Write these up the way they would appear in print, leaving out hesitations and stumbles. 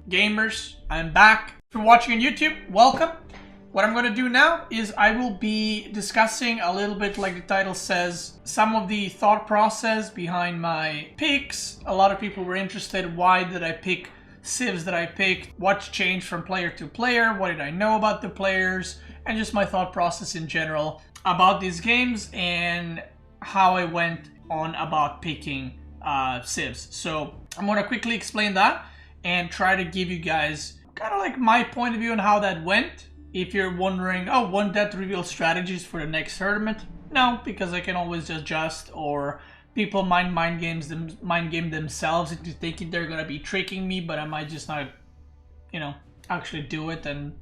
gamers? I'm back. If you're watching on YouTube, welcome. What I'm going to do now is I will be discussing a little bit, like the title says, some of the thought process behind my picks. A lot of people were interested, why did I pick civs that I picked, what changed from player to player, what did I know about the players, and just my thought process in general about these games and how I went on about picking civs. So I'm going to quickly explain that and try to give you guys kind of like my point of view on how that went. If you're wondering, oh, won't that reveal strategies for the next tournament? No, because I can always adjust, or people mind game themselves into thinking they're gonna be tricking me, but I might just not, actually do it, and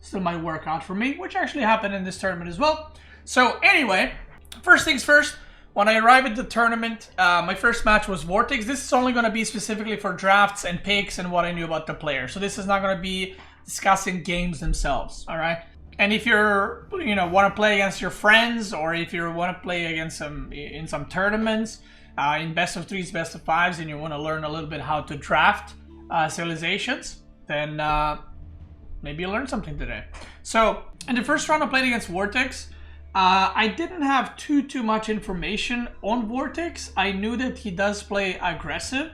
still might work out for me, which actually happened in this tournament as well. So anyway, first things first. When I arrived at the tournament, my first match was Vortex. This is only going to be specifically for drafts and picks and what I knew about the player. So this is not going to be discussing games themselves, all right? And if you're, want to play against your friends, or if you want to play against in some tournaments, in best of threes, best of fives, and you want to learn a little bit how to draft civilizations, then maybe you learned something today. So in the first round I played against Vortex. I didn't have too much information on Vortex. I knew that he does play aggressive,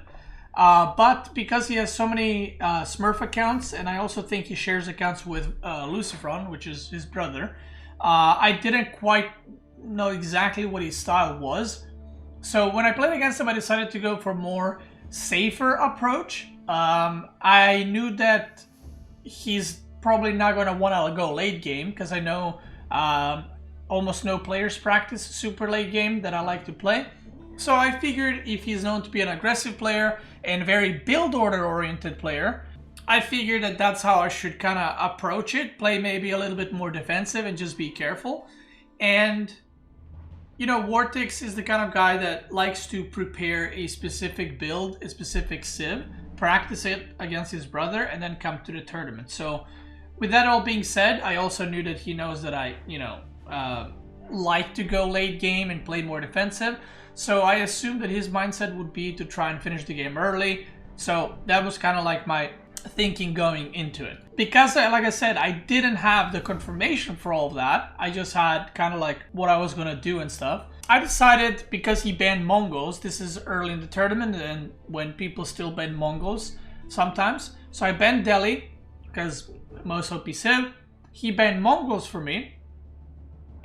but because he has so many Smurf accounts, and I also think he shares accounts with Lucifron, which is his brother, I didn't quite know exactly what his style was. So when I played against him, I decided to go for a more safer approach. I knew that he's probably not going to want to go late game, because I know almost no players practice super late game that I like to play. So I figured if he's known to be an aggressive player and very build order oriented player, I figured that that's how I should kind of approach it. Play maybe a little bit more defensive and just be careful. And Vortex is the kind of guy that likes to prepare a specific build, a specific civ, practice it against his brother, and then come to the tournament. So with that all being said, I also knew that he knows that I, like to go late game and play more defensive. So I assumed that his mindset would be to try and finish the game early. So that was kind of like my thinking going into it. Because, like I said, I didn't have the confirmation for all of that. I just had kind of like what I was going to do and stuff. I decided, because he banned Mongols, this is early in the tournament and when people still ban Mongols sometimes. So I banned Delhi, because most OP civ. He banned Mongols for me.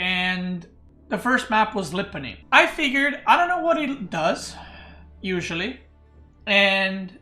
And the first map was Lipany. I figured, I don't know what he does, usually. And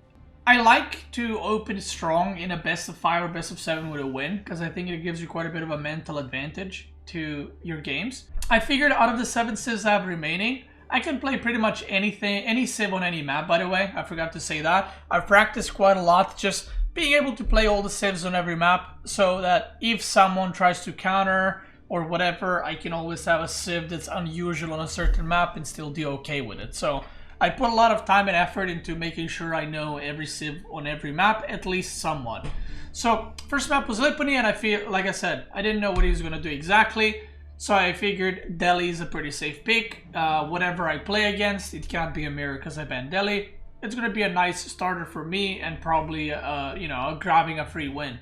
I like to open strong in a best of 5 or best of 7 with a win, because I think it gives you quite a bit of a mental advantage to your games. I figured out of the 7 civs I have remaining, I can play pretty much anything, any civ on any map, by the way. I forgot to say that. I've practiced quite a lot, just being able to play all the civs on every map, so that if someone tries to counter or whatever, I can always have a civ that's unusual on a certain map and still do okay with it. So I put a lot of time and effort into making sure I know every civ on every map, at least somewhat. So first map was Lipany, and I feel, like I said, I didn't know what he was going to do exactly. So I figured Delhi is a pretty safe pick. Whatever I play against, it can't be a mirror because I banned Delhi. It's going to be a nice starter for me and probably, grabbing a free win.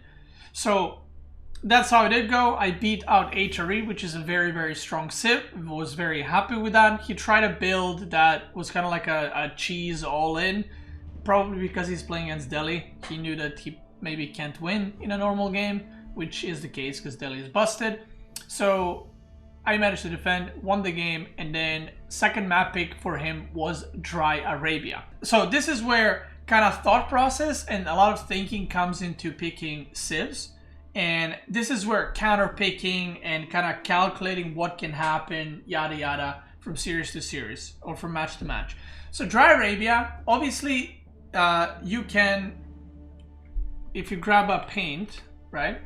So that's how it did go. I beat out HRE, which is a very, very strong civ. Was very happy with that. He tried a build that was kind of like a cheese all-in. Probably because he's playing against Delhi. He knew that he maybe can't win in a normal game, which is the case because Delhi is busted. So I managed to defend, won the game, and then second map pick for him was Dry Arabia. So this is where kind of thought process and a lot of thinking comes into picking civs. And this is where counter picking and kind of calculating what can happen, yada yada, from series to series or from match to match. So Dry Arabia, obviously, you can, if you grab a paint, right?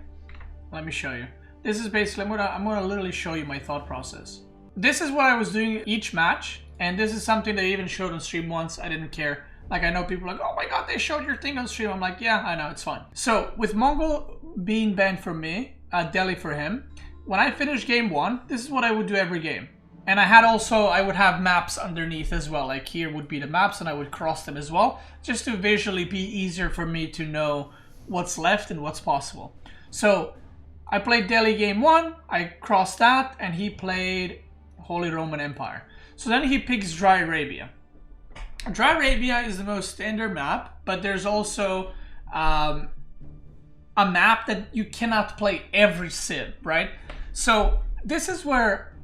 Let me show you. This is basically, I'm gonna literally show you my thought process. This is what I was doing each match, and this is something they even showed on stream once. I didn't care. Like, I know people are like, oh my god, they showed your thing on stream. I'm like, yeah, I know, it's fine. So with Mongol being banned for me, Delhi for him, when I finish game 1, this is what I would do every game. And I had also, I would have maps underneath as well. Like here would be the maps and I would cross them as well, just to visually be easier for me to know what's left and what's possible. So I played Delhi game 1, I crossed that, and he played Holy Roman Empire. So then he picks Dry Arabia. Dry Arabia is the most standard map, but there's also a map that you cannot play every civ, right? So this is where,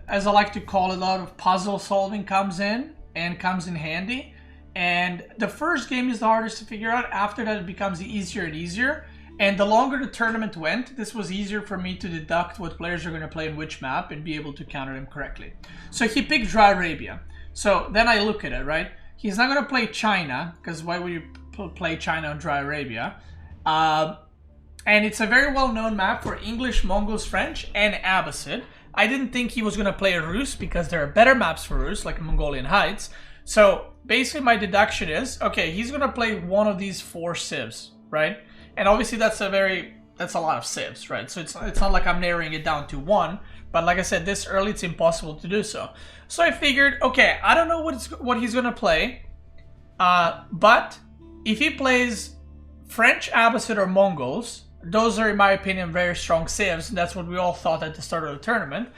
as I like to call it, a lot of puzzle solving comes in handy. And the first game is the hardest to figure out. After that, it becomes easier and easier. And the longer the tournament went, this was easier for me to deduct what players are going to play in which map and be able to counter them correctly. So he picked Dry Arabia. So then I look at it, right? He's not going to play China, because why would you play China on Dry Arabia? And it's a very well-known map for English, Mongols, French, and Abbasid. I didn't think he was going to play a Rus because there are better maps for Rus, like Mongolian Heights. So basically my deduction is, okay, he's going to play one of these 4 civs, right? And obviously that's a lot of civs, right? So it's not like I'm narrowing it down to 1, but like I said, this early it's impossible to do so. So I figured, okay, I don't know what he's going to play, but if he plays French, Abbasid, or Mongols, those are, in my opinion, very strong civs, and that's what we all thought at the start of the tournament.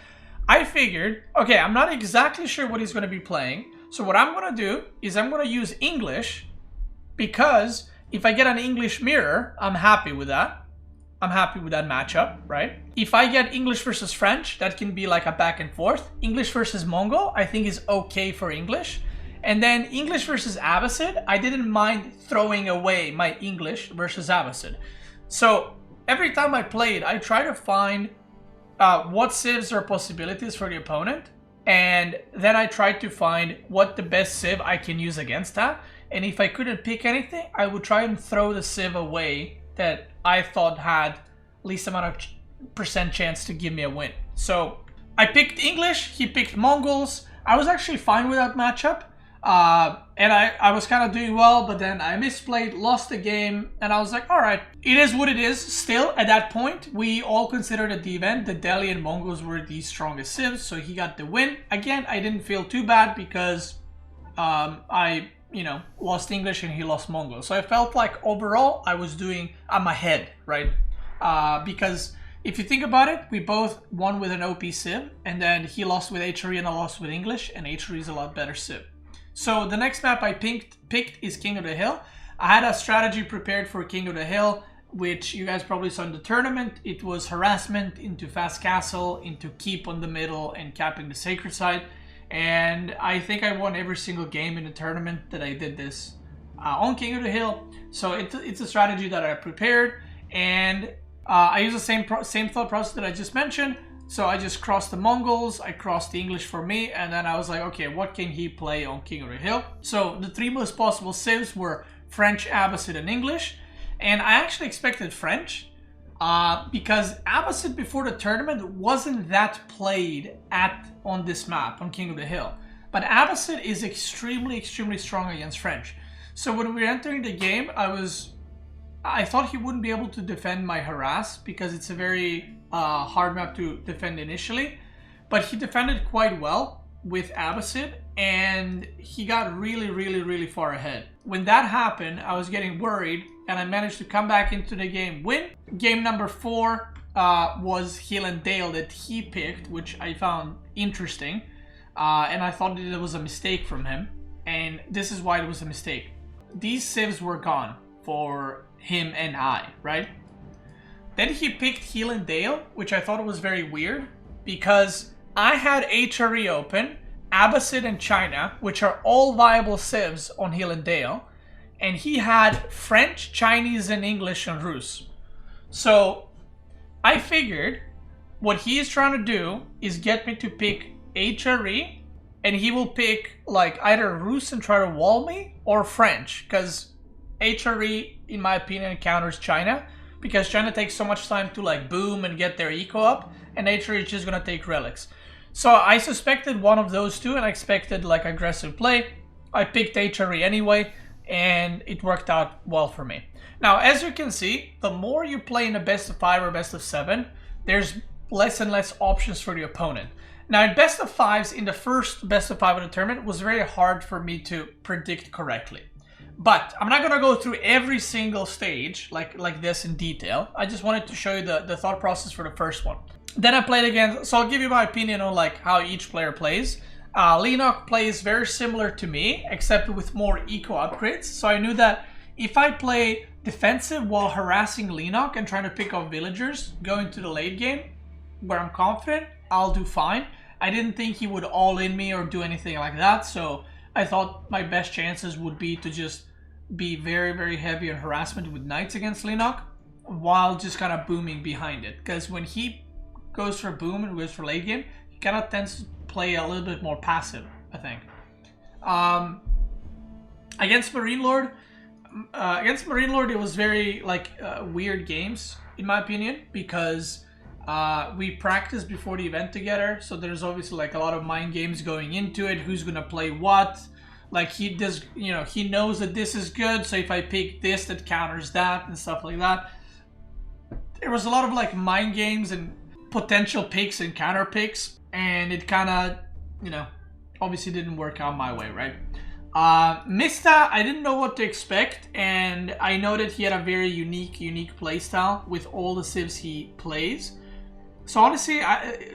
I figured, okay, I'm not exactly sure what he's going to be playing, so what I'm going to do is I'm going to use English, because if I get an English mirror, I'm happy with that. I'm happy with that matchup, right? If I get English versus French, that can be like a back and forth. English versus Mongol, I think is okay for English. And then English versus Abbasid, I didn't mind throwing away my English versus Abbasid. So every time I played, I try to find what civs are possibilities for the opponent. And then I try to find what the best civ I can use against that. And if I couldn't pick anything, I would try and throw the civ away that I thought had least amount of percent chance to give me a win. So I picked English, he picked Mongols. I was actually fine with that matchup. And I was kind of doing well, but then I misplayed, lost the game, and I was like, all right, it is what it is. Still, at that point, we all considered at the event that Delhi and Mongols were the strongest civs, so he got the win. Again, I didn't feel too bad because I lost English and he lost Mongol. So I felt like overall I'm ahead, right? Because if you think about it, we both won with an OP civ, and then he lost with HRE and I lost with English, and HRE is a lot better civ. So the next map I picked is King of the Hill. I had a strategy prepared for King of the Hill, which you guys probably saw in the tournament. It was harassment into fast castle, into keep on the middle, and capping the sacred side. And I think I won every single game in the tournament that I did this on King of the Hill. So it's a strategy that I prepared, and I use the same thought process that I just mentioned. So I just crossed the Mongols, I crossed the English for me, and then I was like, okay, what can he play on King of the Hill? So the 3 most possible civs were French, Abbasid, and English. And I actually expected French, because Abbasid before the tournament wasn't that played on this map, on King of the Hill. But Abbasid is extremely, extremely strong against French. So when we were entering the game, I thought he wouldn't be able to defend my harass, because it's a very hard map to defend initially. But he defended quite well with Abbasid, and he got really, really, really far ahead. When that happened, I was getting worried, and I managed to come back into the game, win. Game number 4 was Hill and Dale that he picked, which I found interesting, and I thought that it was a mistake from him, and this is why it was a mistake. These civs were gone for him and I, right? Then he picked Hill and Dale, which I thought was very weird, because I had HRE open, Abbasid and China, which are all viable civs on Hill and Dale, and he had French, Chinese, and English and Rus. So I figured what he is trying to do is get me to pick HRE, and he will pick like either Rus and try to wall me, or French, because HRE, in my opinion, counters China, because China takes so much time to like boom and get their eco up, and HRE is just gonna take relics. So I suspected one of those two, and I expected like aggressive play. I picked HRE anyway, and it worked out well for me. Now, as you can see, the more you play in a best of 5 or best of 7, there's less and less options for the opponent. Now, in best of fives, in the first best of five of the tournament, it was very hard for me to predict correctly. But I'm not going to go through every single stage like this in detail. I just wanted to show you the thought process for the first one. Then I played again, so I'll give you my opinion on like how each player plays. Lenock plays very similar to me, except with more eco upgrades. So I knew that if I play defensive while harassing Lenock and trying to pick off villagers going to the late game, where I'm confident, I'll do fine. I didn't think he would all-in me or do anything like that, so I thought my best chances would be to just be very, very heavy on harassment with knights against Lenock, while just kind of booming behind it. Because when he goes for boom and goes for late game, he kind of tends to play a little bit more passive, I think. Against Marine Lord, it was very like weird games in my opinion, because we practiced before the event together, so there's obviously like a lot of mind games going into it. Who's gonna play what? Like he does, you know, he knows that this is good, so if I pick this, that counters that and stuff like that. There was a lot of like mind games and potential picks and counter picks, and it kind of, you know, obviously didn't work out my way, right? Mista, I didn't know what to expect, and I know that he had a very unique playstyle with all the civs he plays. So honestly,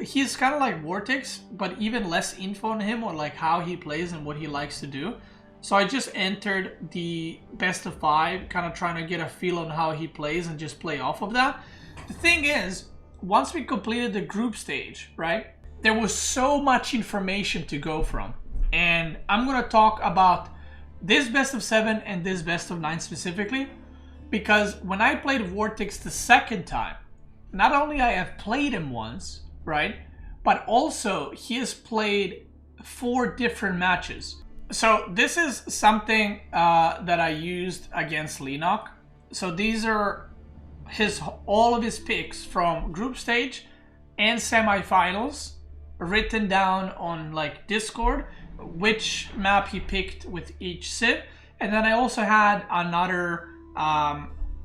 he's kind of like Vortex, but even less info on him on like how he plays and what he likes to do. So I just entered the best of five, kind of trying to get a feel on how he plays and just play off of that. The thing is, once we completed the group stage, right, there was so much information to go from. And I'm going to talk about this best of 7 and this best of 9 specifically, because when I played Vortex the second time, not only I have played him once, right, but also he has played 4 different matches. So this is something that I used against Lenock. So these are all of his picks from group stage and semifinals, written down on like Discord, which map he picked with each civ. And then I also had another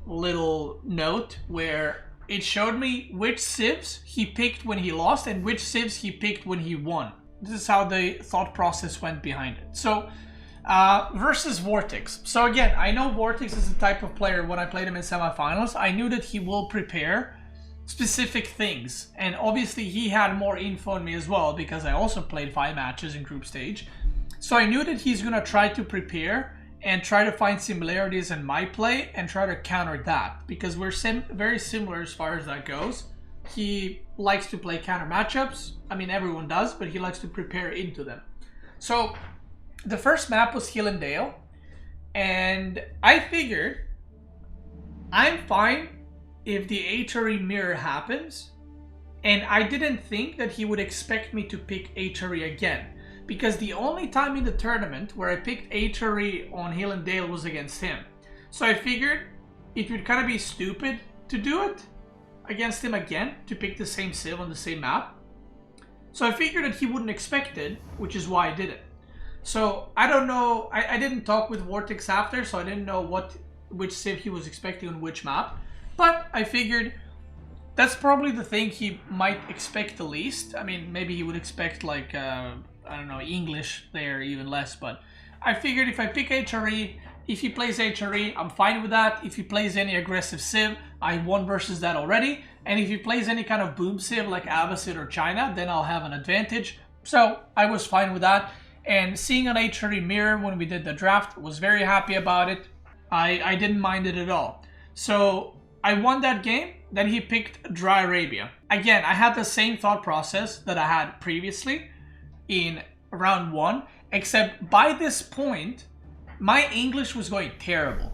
little note where it showed me which civs he picked when he lost and which civs he picked when he won. This is how the thought process went behind it. So versus Vortex. So again, I know Vortex is the type of player, when I played him in semifinals, I knew that he will prepare specific things, and obviously he had more info on me as well, because I also played 5 matches in group stage. So I knew that he's gonna try to prepare and try to find similarities in my play and try to counter that, because we're very similar as far as that goes. He likes to play counter matchups. I mean, everyone does, but he likes to prepare into them. So the first map was Hill and Dale, and I figured I'm fine if the HRE mirror happens, and I didn't think that he would expect me to pick HRE again, because the only time in the tournament where I picked HRE on Hill and Dale was against him. So I figured it would kind of be stupid to do it against him again, to pick the same civ on the same map. So I figured that he wouldn't expect it, which is why I did it. So I don't know, I didn't talk with Vortex after, so I didn't know which civ he was expecting on which map. But I figured that's probably the thing he might expect the least. I mean, maybe he would expect like, I don't know, English there even less. But I figured if I pick HRE, if he plays HRE, I'm fine with that. If he plays any aggressive civ, I won versus that already. And if he plays any kind of boom civ like Abbasid or China, then I'll have an advantage. So I was fine with that. And seeing an HRE mirror when we did the draft, was very happy about it. I didn't mind it at all. So I won that game. Then he picked Dry Arabia. Again, I had the same thought process that I had previously in round 1, except by this point, my English was going terrible.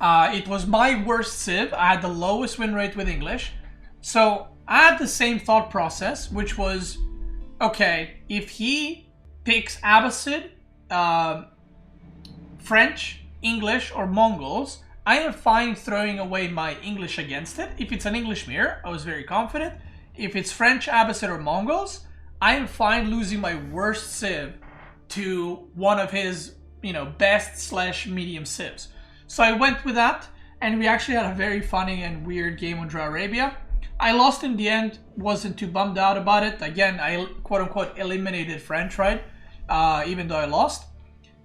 It was my worst civ. I had the lowest win rate with English. So I had the same thought process, which was, okay, if he picks Abbasid, French, English, or Mongols, I am fine throwing away my English against it. If it's an English mirror, I was very confident. If it's French, Abbasid, or Mongols, I am fine losing my worst civ to one of his, best/medium civs. So I went with that, and we actually had a very funny and weird game on Dry Arabia. I lost in the end, wasn't too bummed out about it. Again, I quote-unquote eliminated French, right? Even though I lost.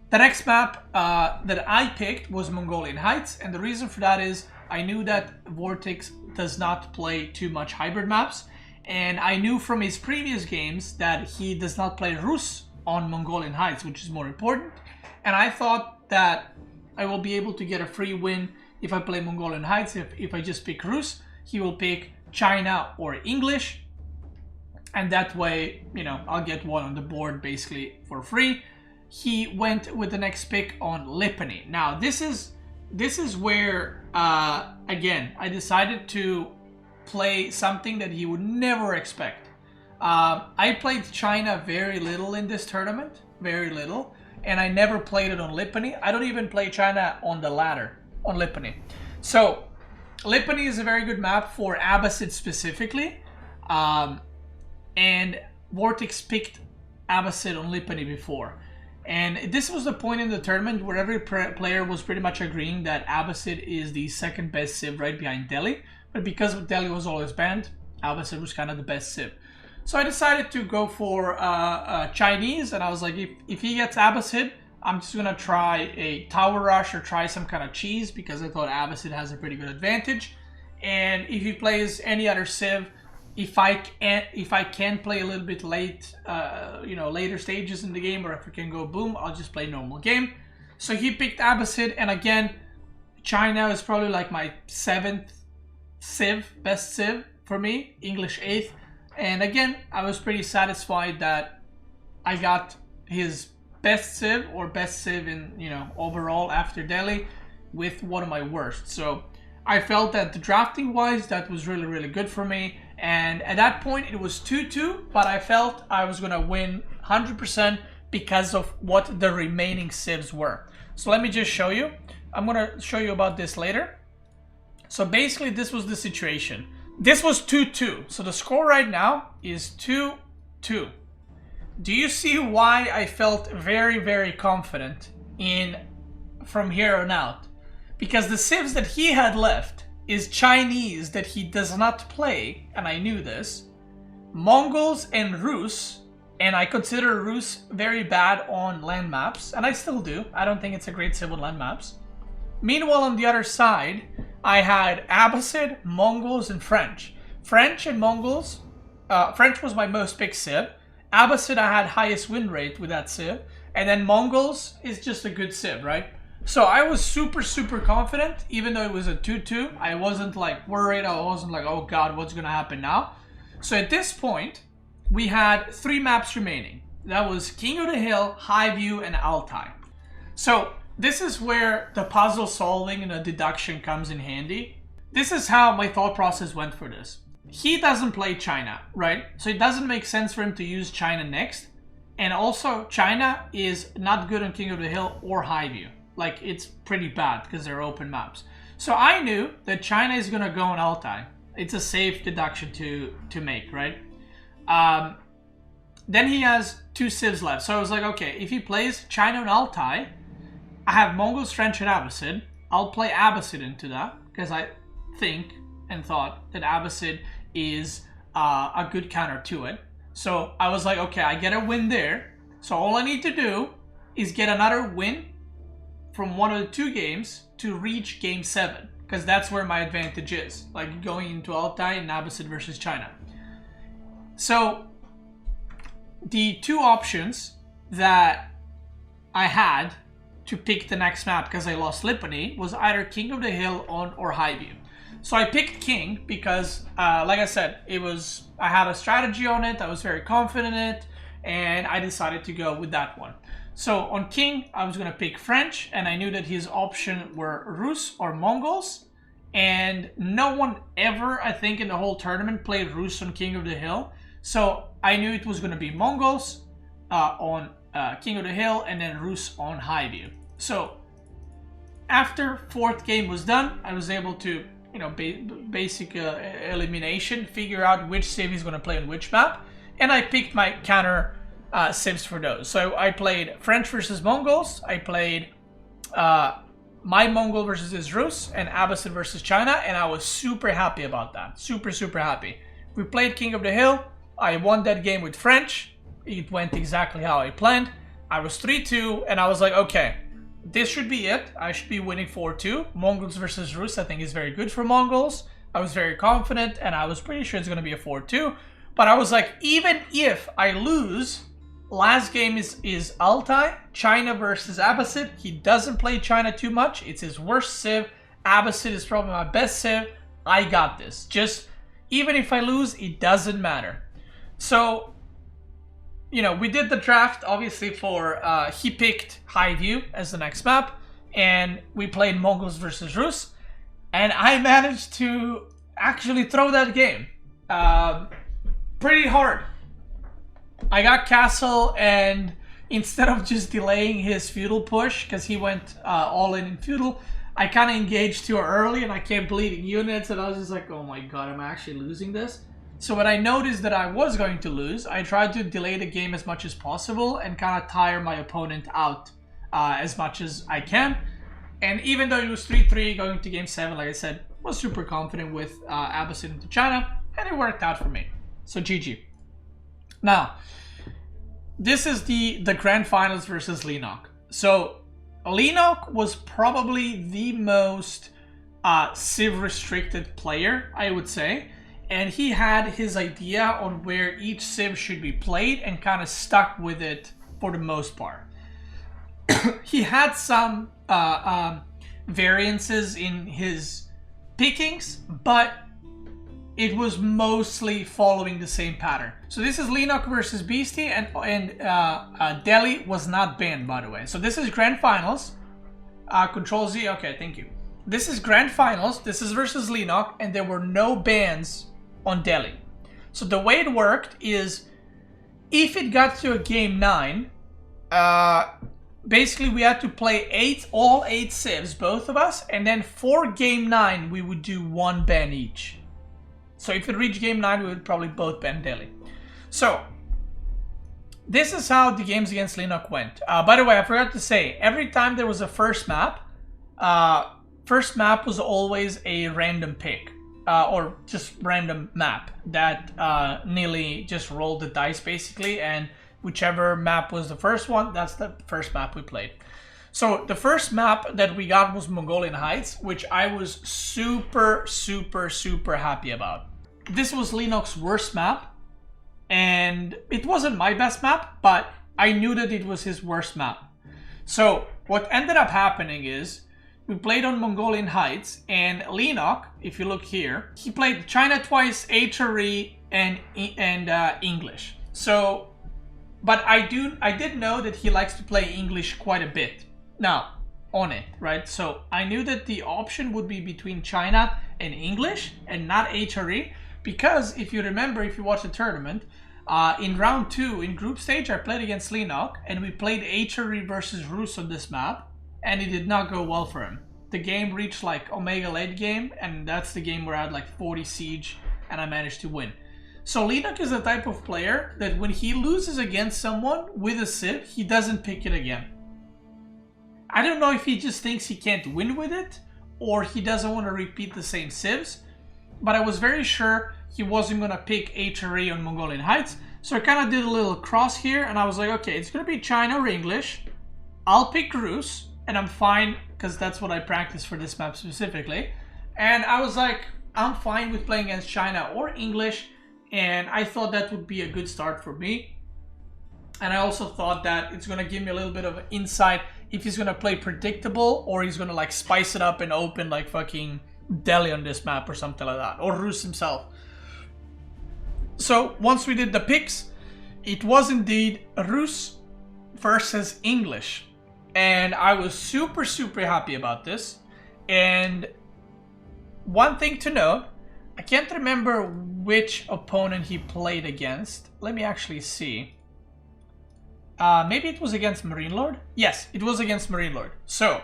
The next map that I picked was Mongolian Heights, and the reason for that is I knew that Vortex does not play too much hybrid maps, and I knew from his previous games that he does not play Rus on Mongolian Heights, which is more important, and I thought that I will be able to get a free win if I play Mongolian Heights. If I just pick Rus, he will pick China or English, and that way, you know, I'll get one on the board basically for free. He went with the next pick on Lipany. Now this is where again I decided to play something that he would never expect. I played China very little in this tournament, very little, and I never played it on Lipany. I don't even play China on the ladder on Lipany. So Lipany is a very good map for Abbasid specifically, and Vortex picked Abbasid on Lipany before. And this was the point in the tournament where every player was pretty much agreeing that Abbasid is the second best civ right behind Delhi. But because Delhi was always banned, Abbasid was kind of the best civ. So I decided to go for Chinese, and I was like, if he gets Abbasid, I'm just going to try a tower rush or try some kind of cheese, because I thought Abbasid has a pretty good advantage. And if he plays any other civ, if I can play a little bit late, you know, later stages in the game, or if I can go boom, I'll just play normal game. So he picked Abbasid, and again, China is probably like my 7th civ, best civ for me, English 8th. And again, I was pretty satisfied that I got his best civ, or best civ in, you know, overall after Delhi, with one of my worst. So I felt that the drafting wise, that was really, really good for me. And at that point it was 2-2, but I felt I was gonna win 100% because of what the remaining civs were. So let me just show you. I'm gonna show you about this later. So basically this was the situation. This was 2-2. So the score right now is 2-2. Do you see why I felt very, very confident in from here on out? Because the civs that he had left is Chinese that he does not play, and I knew this, Mongols and Rus, and I consider Rus very bad on land maps, and I still do. I don't think it's a great civ on land maps. Meanwhile, on the other side, I had Abbasid, Mongols, and French. French and Mongols, French was my most picked civ. Abbasid, I had highest win rate with that civ, and then Mongols is just a good civ, right? So I was super, super confident, even though it was a 2-2. I wasn't like worried. I wasn't like, oh God, what's gonna happen now? So at this point, we had 3 maps remaining. That was King of the Hill, Highview, and Altai. So this is where the puzzle solving and the deduction comes in handy. This is how my thought process went for this. He doesn't play China, right? So it doesn't make sense for him to use China next. And also, China is not good on King of the Hill or Highview. Like, it's pretty bad because they're open maps. So I knew that China is going to go on Altai. It's a safe deduction to make, right? Then he has 2 civs left. So I was like, okay, if he plays China on Altai, I have Mongols, French, and Abbasid. I'll play Abbasid into that because I think and thought that Abbasid is a good counter to it. So I was like, okay, I get a win there. So all I need to do is get another win from one of the 2 games to reach game 7, because that's where my advantage is, like going into Altai and Abbasid versus China. So the 2 options that I had to pick the next map, because I lost Lipany, was either King of the Hill or Highview. So I picked King because, like I said, I had a strategy on it, I was very confident in it, and I decided to go with that one. So on King, I was going to pick French, and I knew that his option were Rus or Mongols, and no one ever, I think, in the whole tournament played Rus on King of the Hill. So I knew it was going to be Mongols on King of the Hill, and then Rus on Highview. So after 4th game was done, I was able to, you know, basic elimination, figure out which civ he's going to play on which map, and I picked my counter civs for those. So I played French versus Mongols, I played my Mongol versus his Rus and Abbasid versus China, and I was super happy about that. Super, super happy. We played King of the Hill. I won that game with French. It went exactly how I planned. I was 3-2, and I was like, okay, this should be it. I should be winning 4-2. Mongols versus Rus, I think, is very good for Mongols. I was very confident, and I was pretty sure it's going to be a 4-2. But I was like, even if I lose, last game is Altai, China versus Abbasid. He doesn't play China too much. It's his worst civ. Abbasid is probably my best civ. I got this. Just, even if I lose, it doesn't matter. So, you know, we did the draft, obviously, for, he picked Highview as the next map, and we played Mongols versus Rus, and I managed to actually throw that game. Pretty hard. I got Castle, and instead of just delaying his feudal push, because he went all in feudal, I kind of engaged too early, and I kept bleeding units, and I was just like, oh my god, am I actually losing this? So when I noticed that I was going to lose, I tried to delay the game as much as possible and kind of tire my opponent out as much as I can. And even though it was 3-3 going to game 7, like I said, was super confident with Abbasid into China, and it worked out for me. So GG. Now, this is the grand finals versus Lenock. So Lenock was probably the most civ restricted player, I would say. And he had his idea on where each civ should be played and kind of stuck with it for the most part. He had some variances in his pickings, but it was mostly following the same pattern. So this is Lenock versus Beasty, and Delhi was not banned, by the way. So this is grand finals. Control Z, okay, thank you. This is grand finals. This is versus Lenock, and there were no bans on Delhi. So the way it worked is, if it got to a game 9, basically we had to play all 8 civs, both of us, and then for game 9 we would do 1 ban each. So if it reached game 9, we would probably both ban Delhi. So this is how the games against Lenock went. By the way, I forgot to say, every time there was a first map was always a random pick. Or just random map that Nili just rolled the dice basically, and whichever map was the first one, that's the first map we played. So the first map that we got was Mongolian Heights, which I was super, super, super happy about. This was Lenock's worst map, and it wasn't my best map, but I knew that it was his worst map. So what ended up happening is, we played on Mongolian Heights, and Lenock, if you look here, he played China twice, HRE, and English. So, but I did know that he likes to play English quite a bit. Now, on it, right? So I knew that the option would be between China and English, and not HRE, because if you remember, if you watch the tournament, in round 2, in group stage, I played against Lenock, and we played HRE versus Rus on this map, and it did not go well for him. The game reached like Omega late game, and that's the game where I had like 40 siege and I managed to win. So Lenock is the type of player that when he loses against someone with a civ, he doesn't pick it again. I don't know if he just thinks he can't win with it, or he doesn't want to repeat the same civs, but I was very sure he wasn't going to pick HRE on Mongolian Heights. So I kind of did a little cross here, and I was like, okay, it's going to be China or English. I'll pick Rus, and I'm fine, because that's what I practice for this map specifically. And I was like, I'm fine with playing against China or English, and I thought that would be a good start for me. And I also thought that it's going to give me a little bit of insight if he's going to play predictable, or he's going to like spice it up and open like fucking Delhi on this map or something like that, or Rus himself. So once we did the picks, it was indeed Rus versus English. And I was super, super happy about this. And one thing to note, I can't remember which opponent he played against. Let me actually see. Maybe it was against Marine Lord? Yes, it was against Marine Lord. So,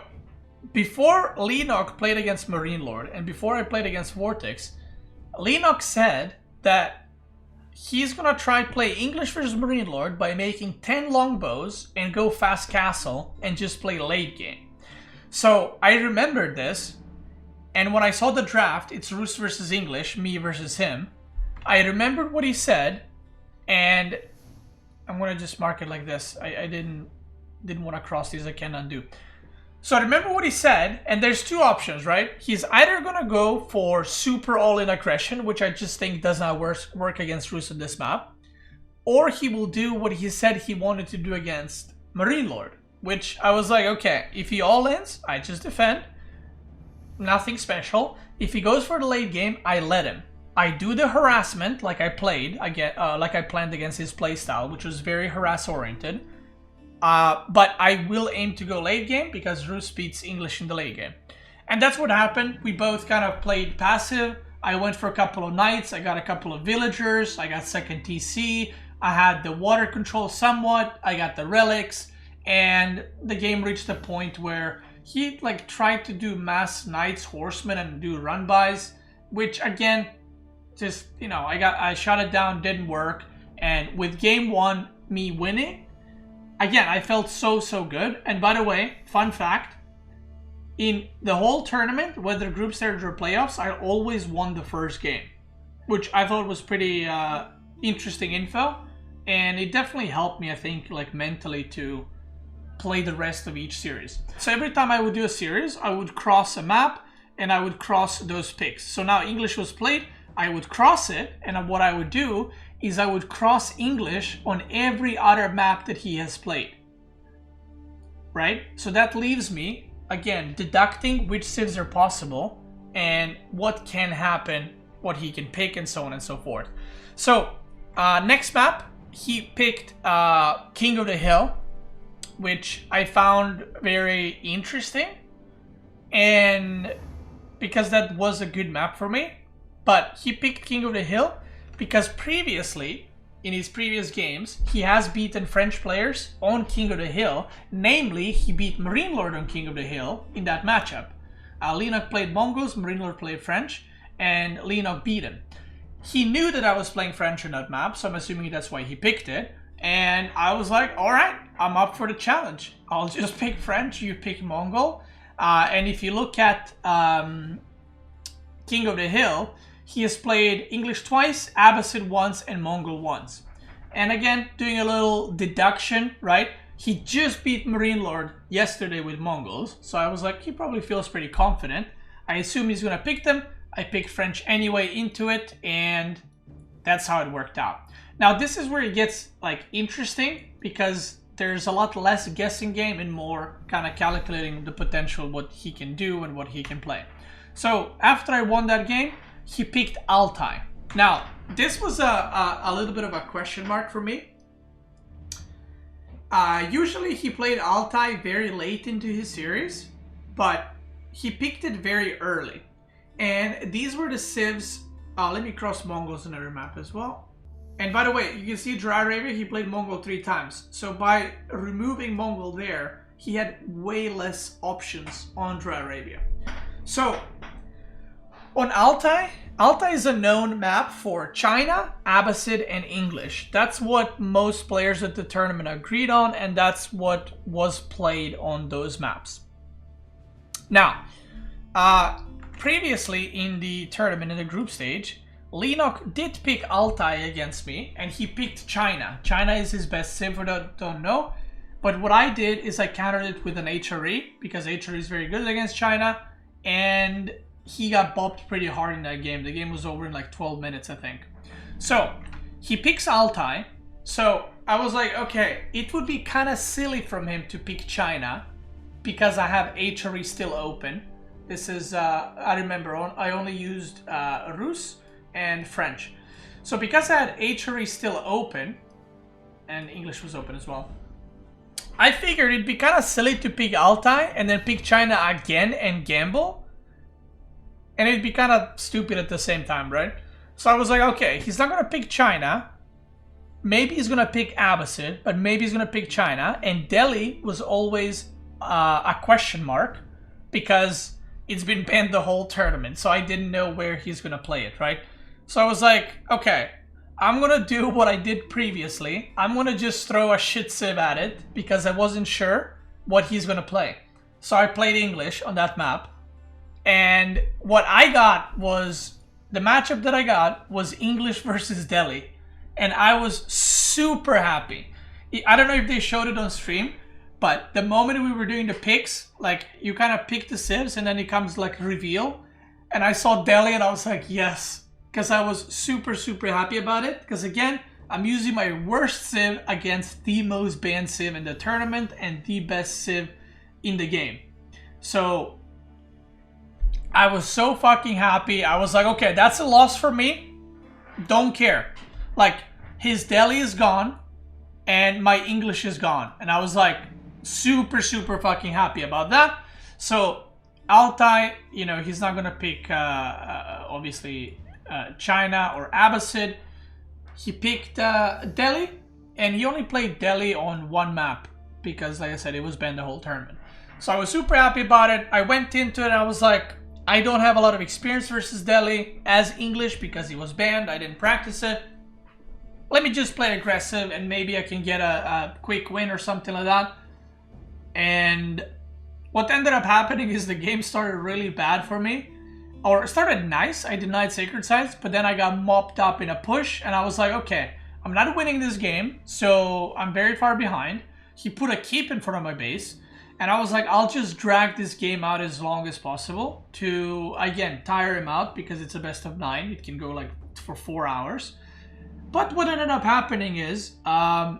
before Lenock played against Marine Lord, and before I played against Vortex, Lenock said that he's gonna try play English versus Marine Lord by making 10 longbows and go fast castle and just play late game. So I remembered this, and when I saw the draft, it's Rus versus English, me versus him. I remembered what he said, and I'm gonna just mark it like this. I didn't want to cross these. I can't undo. So I remember what he said, and there's two options, right? He's either gonna go for super all-in aggression, which I just think does not work against Rus on this map, or he will do what he said he wanted to do against Marine Lord, which I was like, okay, if he all-ins, I just defend. Nothing special. If he goes for the late game, I let him. I do the harassment like I played, like I planned against his playstyle, which was very harass-oriented. But I will aim to go late game because Rus beats English in the late game. And that's what happened. We both kind of played passive. I went for a couple of knights. I got a couple of villagers. I got second TC. I had the water control somewhat. I got the relics. And the game reached a point where he like tried to do mass knights, horsemen, and do run bys, which again, just, you know, I shot it down, didn't work. And with game one, me winning, again, I felt so good. And by the way, fun fact, in the whole tournament, whether group stage or playoffs, I always won the first game, which I thought was pretty interesting info. And it definitely helped me, I think, like mentally to play the rest of each series. So every time I would do a series, I would cross a map and I would cross those picks. So now English was played, I would cross it, and what I would do is I would cross English on every other map that he has played. Right? So that leaves me, again, deducting which civs are possible and what can happen, what he can pick, and so on and so forth. So, next map, he picked King of the Hill, which I found very interesting, and because that was a good map for me. But he picked King of the Hill because previously, in his previous games, he has beaten French players on King of the Hill. Namely, he beat Marine Lord on King of the Hill in that matchup. Lenock played Mongols, Marine Lord played French, and Lenock beat him. He knew that I was playing French on that map, so I'm assuming that's why he picked it. And I was like, alright, I'm up for the challenge. I'll just pick French, you pick Mongol. And if you look at King of the Hill, he has played English twice, Abbasid once, and Mongol once. And again, doing a little deduction, right? He just beat Marine Lord yesterday with Mongols, so I was like, he probably feels pretty confident. I assume he's gonna pick them. I picked French anyway into it, and that's how it worked out. Now, this is where it gets like interesting because there's a lot less guessing game and more kind of calculating the potential, what he can do and what he can play. So after I won that game, he picked Altai. Now, this was a little bit of a question mark for me. Usually he played Altai very late into his series, but he picked it very early. And these were the civs. Let me cross Mongols on another map as well. And by the way, you can see Dry Arabia, he played Mongol 3 times. So by removing Mongol there, he had way less options on Dry Arabia. So on Altai, Altai is a known map for China, Abbasid, and English. That's what most players at the tournament agreed on, and that's what was played on those maps. Now, previously in the tournament, in the group stage, Lenock did pick Altai against me, and he picked China. China is his best civ, for those who don't know. But what I did is I countered it with an HRE, because HRE is very good against China, and he got bopped pretty hard in that game. The game was over in like 12 minutes, I think. So, he picks Altai. So, I was like, okay, it would be kind of silly from him to pick China, because I have HRE still open. This is, I remember, I only used Rus and French. So because I had HRE still open, and English was open as well, I figured it'd be kind of silly to pick Altai and then pick China again and gamble. And it'd be kind of stupid at the same time, right? So I was like, okay, he's not going to pick China. Maybe he's going to pick Abbasid, but maybe he's going to pick China. And Delhi was always a question mark because it's been banned the whole tournament. So I didn't know where he's going to play it, right? So I was like, okay, I'm going to do what I did previously. I'm going to just throw a shit civ at it because I wasn't sure what he's going to play. So I played English on that map. And what I got was, the matchup that I got was English versus Delhi. And I was super happy. I don't know if they showed it on stream, but the moment we were doing the picks, like you kind of pick the civs and then it comes like reveal. And I saw Delhi and I was like, yes. Because I was super, super happy about it. Because again, I'm using my worst civ against the most banned civ in the tournament and the best civ in the game. So I was so fucking happy. I was like, okay, that's a loss for me. Don't care. Like, his Delhi is gone and my English is gone. And I was like super, super fucking happy about that. So Altai, you know, he's not going to pick, obviously, China or Abbasid. He picked Delhi, and he only played Delhi on one map because, like I said, it was banned the whole tournament. So I was super happy about it. I went into it, I was like, I don't have a lot of experience versus Delhi as English because he was banned. I didn't practice it. Let me just play aggressive and maybe I can get a quick win or something like that. And what ended up happening is the game started really bad for me. Or it started nice, I denied Sacred Sites, but then I got mopped up in a push and I was like, okay, I'm not winning this game, so I'm very far behind. He put a keep in front of my base, and I was like, I'll just drag this game out as long as possible to, again, tire him out because it's a best of 9. It can go like for 4 hours. But what ended up happening is, I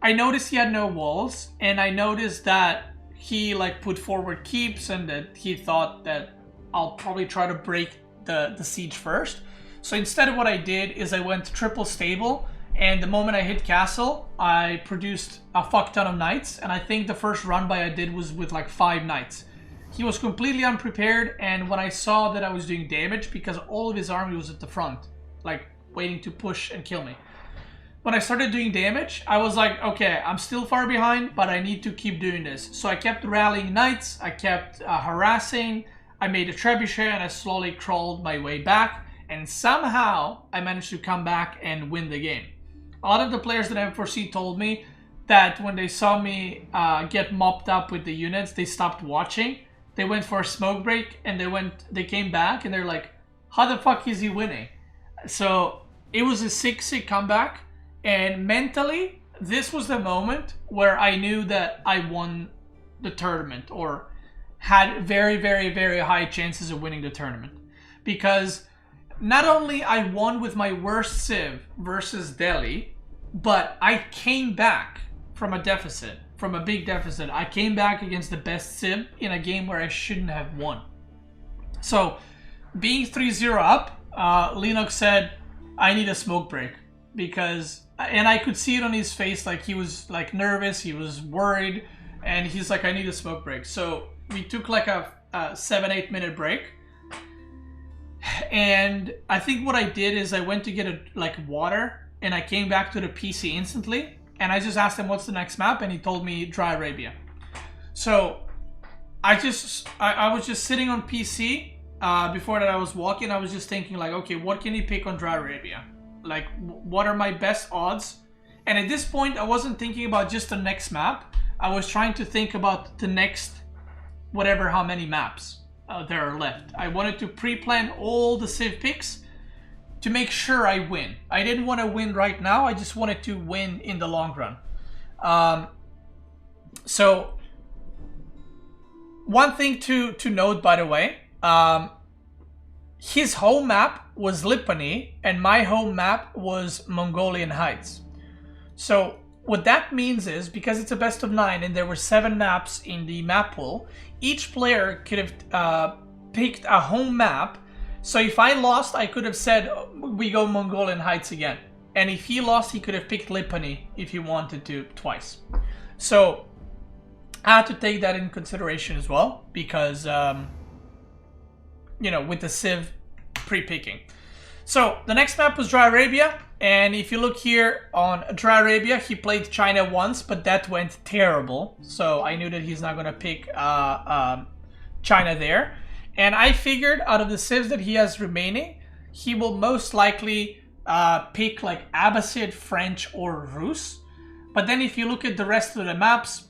noticed he had no walls, and I noticed that he like put forward keeps and that he thought that I'll probably try to break the siege first. So instead of what I did is I went triple stable, and the moment I hit castle, I produced a fuck ton of knights, and I think the first run by I did was with like 5 knights. He was completely unprepared, and when I saw that I was doing damage, because all of his army was at the front, like waiting to push and kill me. When I started doing damage, I was like, okay, I'm still far behind, but I need to keep doing this. So I kept rallying knights, I kept harassing, I made a trebuchet, and I slowly crawled my way back, and somehow I managed to come back and win the game. A lot of the players at N4C told me that when they saw me get mopped up with the units, they stopped watching. They went for a smoke break, and they came back, and they're like, how the fuck is he winning? So it was a sick comeback, and mentally, this was the moment where I knew that I won the tournament, or had very, very, very high chances of winning the tournament. Because not only I won with my worst civ versus Delhi, but I came back from a deficit, from a big deficit. I came back against the best civ in a game where I shouldn't have won. So, being 3-0 up, Lenock said, I need a smoke break. Because, and I could see it on his face, like he was like nervous, he was worried, and he's like, I need a smoke break. So, we took like a 7-8 minute break. And I think what I did is I went to get like water, and I came back to the PC instantly, and I just asked him what's the next map, and he told me Dry Arabia. So I was just sitting on PC. Before that I was walking, I was just thinking like, okay, what can he pick on Dry Arabia? Like, what are my best odds? And at this point I wasn't thinking about just the next map. I was trying to think about the next whatever how many maps there are left. I wanted to pre-plan all the civ picks to make sure I win. I didn't want to win right now, I just wanted to win in the long run. So one thing to note, by the way, his home map was Lipany and my home map was Mongolian Heights. So what that means is, because it's a best of 9 and there were 7 maps in the map pool, each player could have picked a home map. So if I lost, I could have said, we go Mongolian Heights again. And if he lost, he could have picked Lipany if he wanted to twice. So I had to take that in consideration as well, because, you know, with the civ pre-picking. So the next map was Dry Arabia. And if you look here on Dry Arabia, he played China once, but that went terrible. So I knew that he's not going to pick China there. And I figured out of the civs that he has remaining, he will most likely pick like Abbasid, French, or Rus. But then if you look at the rest of the maps,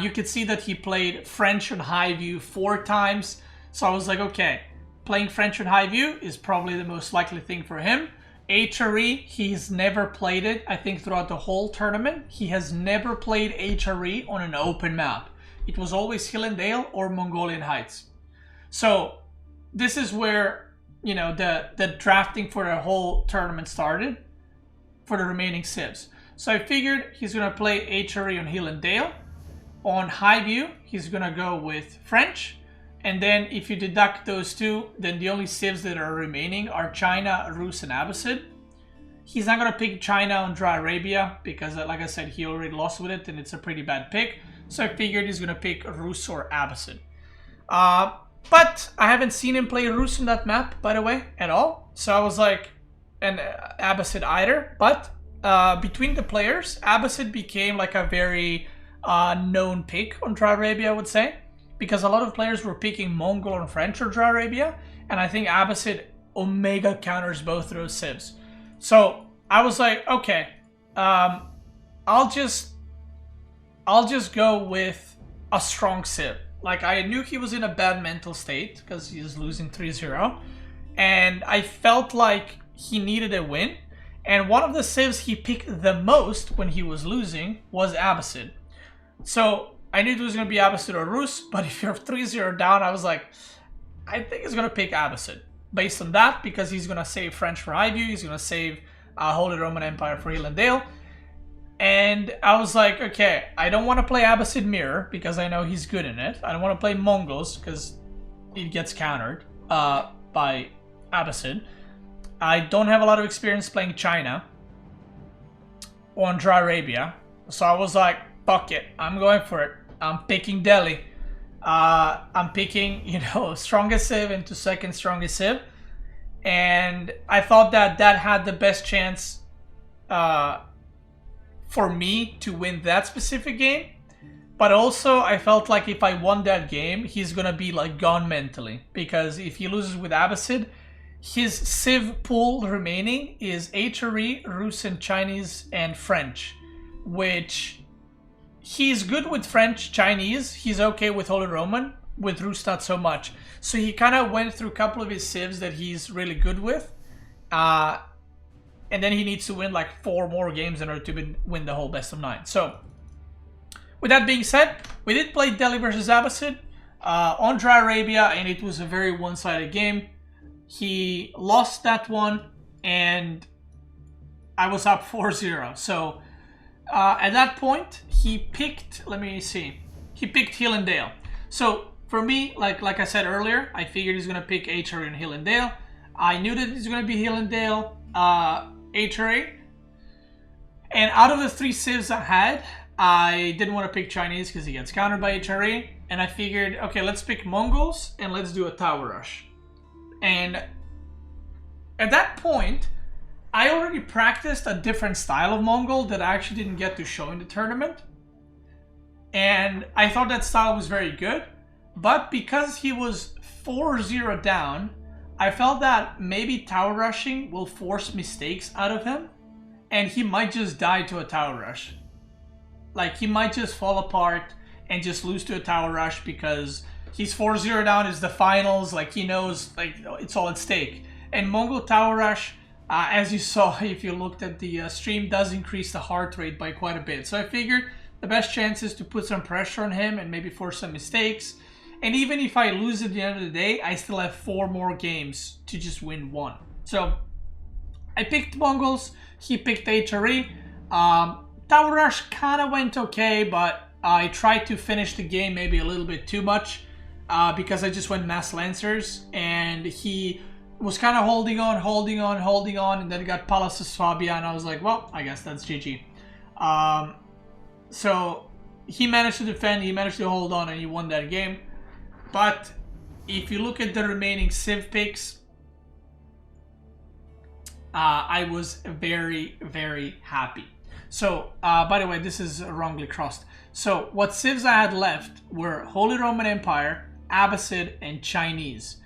You could see that he played French on high view 4 times. So I was like, okay, playing French on high view is probably the most likely thing for him. HRE, he's never played it. I think throughout the whole tournament, he has never played HRE on an open map. It was always Hill and Dale or Mongolian Heights. So this is where, you know, the drafting for the whole tournament started for the remaining civs. So I figured he's going to play HRE on Hill and Dale. On high view, he's going to go with French. And then if you deduct those two, then the only civs that are remaining are China, Rus, and Abbasid. He's not going to pick China on Dry Arabia because, like I said, he already lost with it and it's a pretty bad pick. So I figured he's going to pick Rus or Abbasid. But I haven't seen him play Rus on that map, by the way, at all. So I was like, and Abbasid either. But between the players, Abbasid became like a very known pick on Dry Arabia, I would say. Because a lot of players were picking Mongol and French or Dry Arabia. And I think Abbasid Omega counters both those civs. So I was like, okay, I'll just go with a strong civ. Like, I knew he was in a bad mental state because he was losing 3-0. And I felt like he needed a win. And one of the civs he picked the most when he was losing was Abbasid. So I knew it was going to be Abbasid or Rus, but if you're 3-0 down, I was like, I think he's going to pick Abbasid. Based on that, because he's going to save French for high view, he's going to save Holy Roman Empire for Hill and Dale. And I was like, okay, I don't want to play Abbasid Mirror, because I know he's good in it. I don't want to play Mongols, because it gets countered by Abbasid. I don't have a lot of experience playing China on Dry Arabia. So I was like, fuck it, I'm going for it. I'm picking Delhi. I'm picking, you know, strongest civ into second strongest civ. And I thought that that had the best chance for me to win that specific game. But also, I felt like if I won that game, he's going to be like gone mentally. Because if he loses with Abbasid, his civ pool remaining is HRE, Rus, and Chinese, and French. Which... he's good with French, Chinese. He's okay with Holy Roman. With Rus, not so much. So he kind of went through a couple of his civs that he's really good with. And then he needs to win like 4 more games in order to win the whole best of 9. So, with that being said, we did play Delhi versus Abbasid on Dry Arabia. And it was a very one-sided game. He lost that one. And I was up 4-0. So... at that point, he picked, let me see, he picked Hill and Dale. So, for me, like I said earlier, I figured he's going to pick HRE and Hill and Dale. I knew that it's going to be Hill and Dale, HRE. And out of the 3 civs I had, I didn't want to pick Chinese because he gets countered by HRE. And I figured, okay, let's pick Mongols and let's do a tower rush. And at that point... I already practiced a different style of Mongol that I actually didn't get to show in the tournament. And I thought that style was very good. But because he was 4-0 down, I felt that maybe tower rushing will force mistakes out of him. And he might just die to a tower rush. Like, he might just fall apart and just lose to a tower rush because he's 4-0 down, it's the finals, like he knows like it's all at stake. And Mongol tower rush... as you saw, if you looked at the stream, does increase the heart rate by quite a bit. So I figured the best chance is to put some pressure on him and maybe force some mistakes. And even if I lose at the end of the day, I still have 4 more games to just win 1. So I picked Mongols, he picked HRE. Tower Rush kind of went okay, but I tried to finish the game maybe a little bit too much because I just went Mass Lancers and he... was kind of holding on, and then got Palaces Fabia, and I was like, well, I guess that's GG. So he managed to defend, he managed to hold on, and he won that game. But if you look at the remaining civ picks, I was very, very happy. So, by the way, this is wrongly crossed. So, what civs I had left were Holy Roman Empire, Abbasid, and Chinese.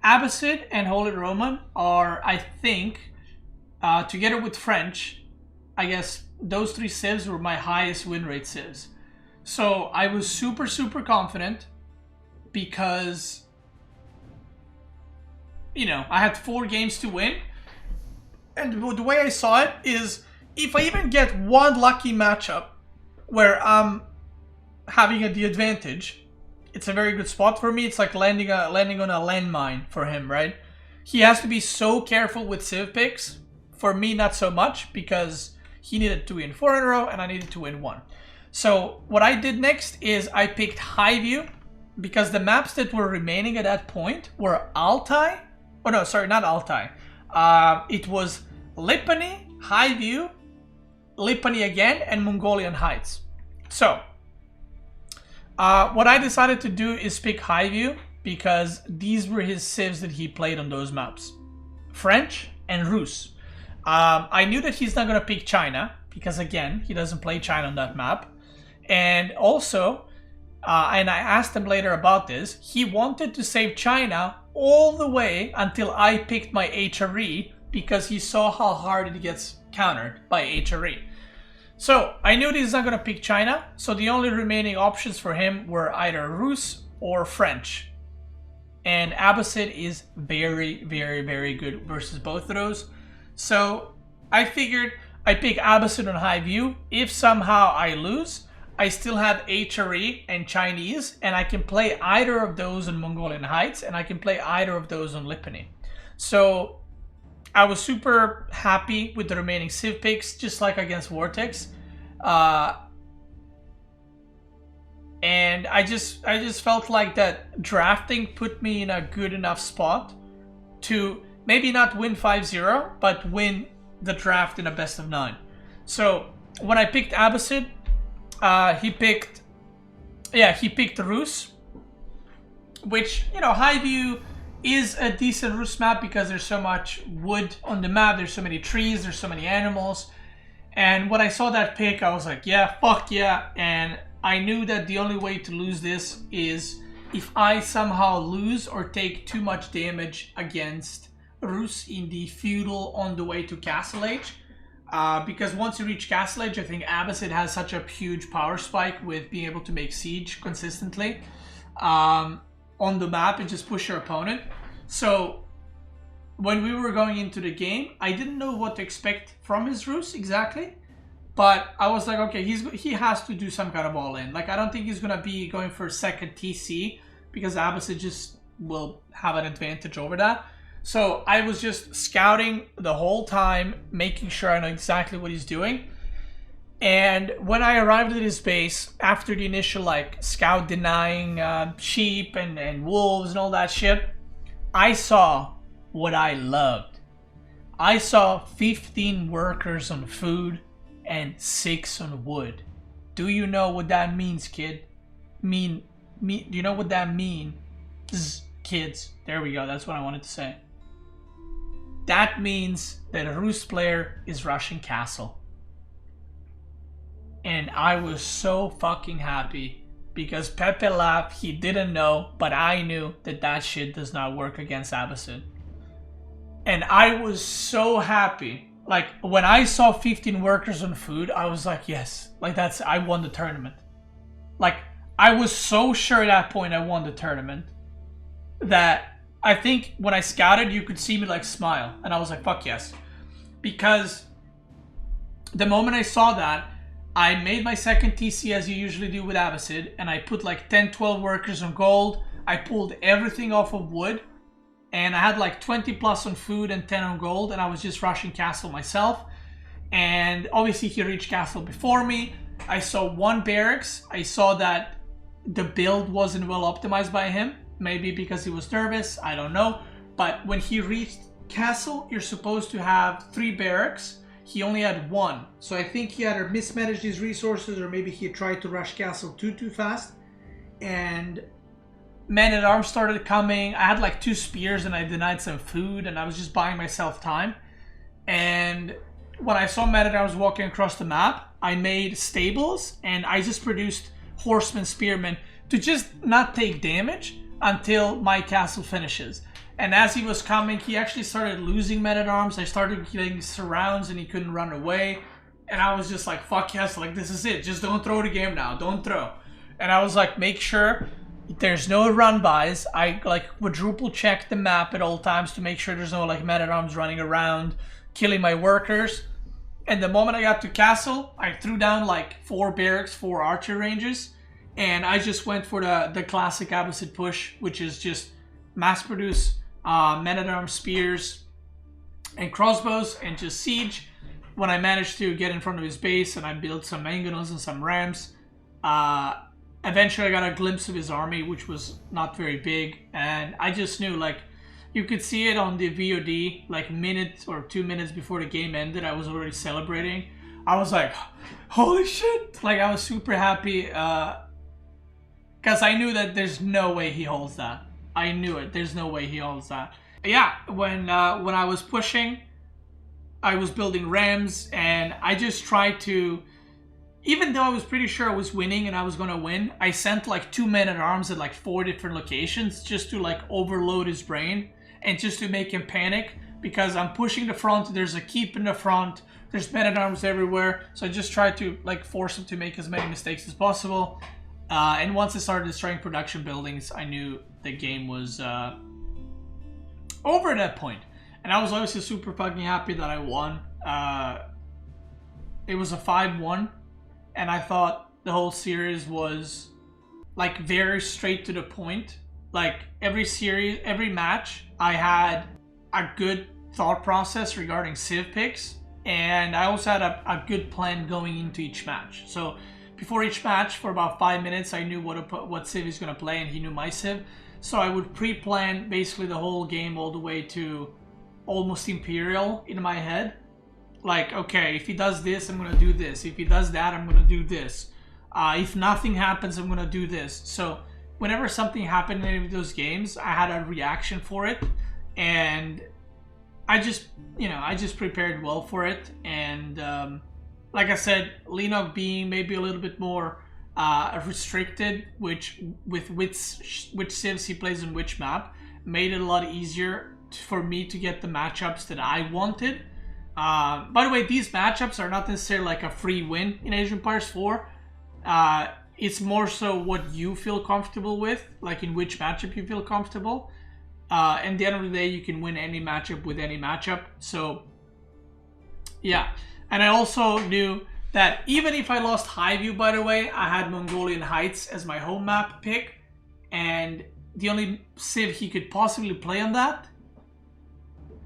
Abbasid and Holy Roman are, I think, together with French, I guess those 3 civs were my highest win rate civs. So I was super, super confident because, you know, I had 4 games to win. And the way I saw it is, if I even get one lucky matchup where I'm having the advantage, it's a very good spot for me. It's like landing on a landmine for him, right? He has to be so careful with civ picks. For me, not so much, because he needed to win 4 in a row and I needed to win 1. So what I did next is I picked High View, because the maps that were remaining at that point were Altai. Oh no, sorry, not Altai. It was Lipany, High View, Lipany again, and Mongolian Heights. So what I decided to do is pick High View, because these were his civs that he played on those maps. French and Rus. I knew that he's not going to pick China, because again, he doesn't play China on that map. And also, and I asked him later about this, he wanted to save China all the way until I picked my HRE, because he saw how hard it gets countered by HRE. So I knew he's not going to pick China, so the only remaining options for him were either Rus or French. And Abbasid is very, very, very good versus both of those. So I figured I pick Abbasid on High View. If somehow I lose, I still have HRE and Chinese, and I can play either of those on Mongolian Heights, and I can play either of those on Lipany. So I was super happy with the remaining civ picks, just like against Vortex. And I just felt like that drafting put me in a good enough spot to maybe not win 5-0, but win the draft in a best of 9. So when I picked Abbasid, he picked Rus, which, you know, High View is a decent Rus map because there's so much wood on the map, there's so many trees, there's so many animals. And when I saw that pick, I was like, yeah, fuck yeah. And I knew that the only way to lose this is if I somehow lose or take too much damage against Rus in the feudal on the way to Castle Age. Because once you reach Castle Age, I think Abbasid has such a huge power spike with being able to make siege consistently on the map and just push your opponent. So when we were going into the game, I didn't know what to expect from his Rus exactly. But I was like, okay, he has to do some kind of all-in. Like, I don't think he's going to be going for second TC, because Abbasid just will have an advantage over that. So I was just scouting the whole time, making sure I know exactly what he's doing. And when I arrived at his base, after the initial like scout denying sheep and wolves and all that shit, I saw what I loved. I saw 15 workers on food and 6 on wood. Do you know what that means, kid? Do you know what that means, kids? There we go. That's what I wanted to say. That means that a Rus player is rushing castle. And I was so fucking happy because Pepe laughed. He didn't know, but I knew that that shit does not work against Abbasid. And I was so happy. Like, when I saw 15 workers on food, I was like, yes, like I won the tournament. Like, I was so sure at that point I won the tournament that I think when I scouted, you could see me like smile. And I was like, fuck yes. Because the moment I saw that, I made my second TC as you usually do with Abbasid, and I put like 10, 12 workers on gold. I pulled everything off of wood. And I had like 20 plus on food and 10 on gold, and I was just rushing castle myself. And obviously he reached castle before me. I saw 1 barracks. I saw that the build wasn't well optimized by him. Maybe because he was nervous, I don't know. But when he reached castle, you're supposed to have 3 barracks. He only had 1. So I think he either mismanaged his resources or maybe he tried to rush castle too fast. And men-at-arms started coming. I had like 2 spears and I denied some food and I was just buying myself time. And when I saw men-at-arms walking across the map, I made stables and I just produced horsemen, spearmen to just not take damage until my castle finishes. And as he was coming, he actually started losing men-at-arms. I started getting surrounds and he couldn't run away. And I was just like, fuck yes, like this is it. Just don't throw the game now. Don't throw. And I was like, make sure there's no run-bys. I like quadruple check the map at all times to make sure there's no like men-at-arms running around, killing my workers. And the moment I got to castle, I threw down like 4 barracks, 4 archer ranges. And I just went for the classic opposite push, which is just mass produce men-at-arms spears and crossbows and just siege. When I managed to get in front of his base and I built some mangonels and some rams, eventually I got a glimpse of his army, which was not very big. And I just knew, like, you could see it on the VOD, like minute or 2 minutes before the game ended, I was already celebrating. I was like, holy shit! Like, I was super happy, because I knew that there's no way he holds that. I knew it. There's no way he holds that. Yeah, when I was pushing, I was building rams, and I just tried to, even though I was pretty sure I was winning and I was gonna win, I sent like 2 men-at-arms at like 4 different locations just to like overload his brain and just to make him panic, because I'm pushing the front, there's a keep in the front, there's men-at-arms everywhere, so I just tried to like force him to make as many mistakes as possible. And once I started destroying production buildings, I knew the game was over at that point. And I was obviously super fucking happy that I won. It was a 5-1, and I thought the whole series was like very straight to the point. Like every match, I had a good thought process regarding civ picks, and I also had a good plan going into each match. So before each match, for about 5 minutes, I knew what civ he's gonna play, and he knew my civ. So I would pre-plan basically the whole game all the way to almost Imperial in my head. Like, okay, if he does this, I'm gonna do this. If he does that, I'm gonna do this. If nothing happens, I'm gonna do this. So whenever something happened in any of those games, I had a reaction for it, and I just prepared well for it. And like I said, Lenock being maybe a little bit more restricted, with which civs he plays on which map, made it a lot easier for me to get the matchups that I wanted. By the way, these matchups are not necessarily like a free win in Age of Empires 4. It's more so what you feel comfortable with, like in which matchup you feel comfortable. And at the end of the day, you can win any matchup with any matchup. So yeah. And I also knew that even if I lost Highview, by the way, I had Mongolian Heights as my home map pick. And the only civ he could possibly play on that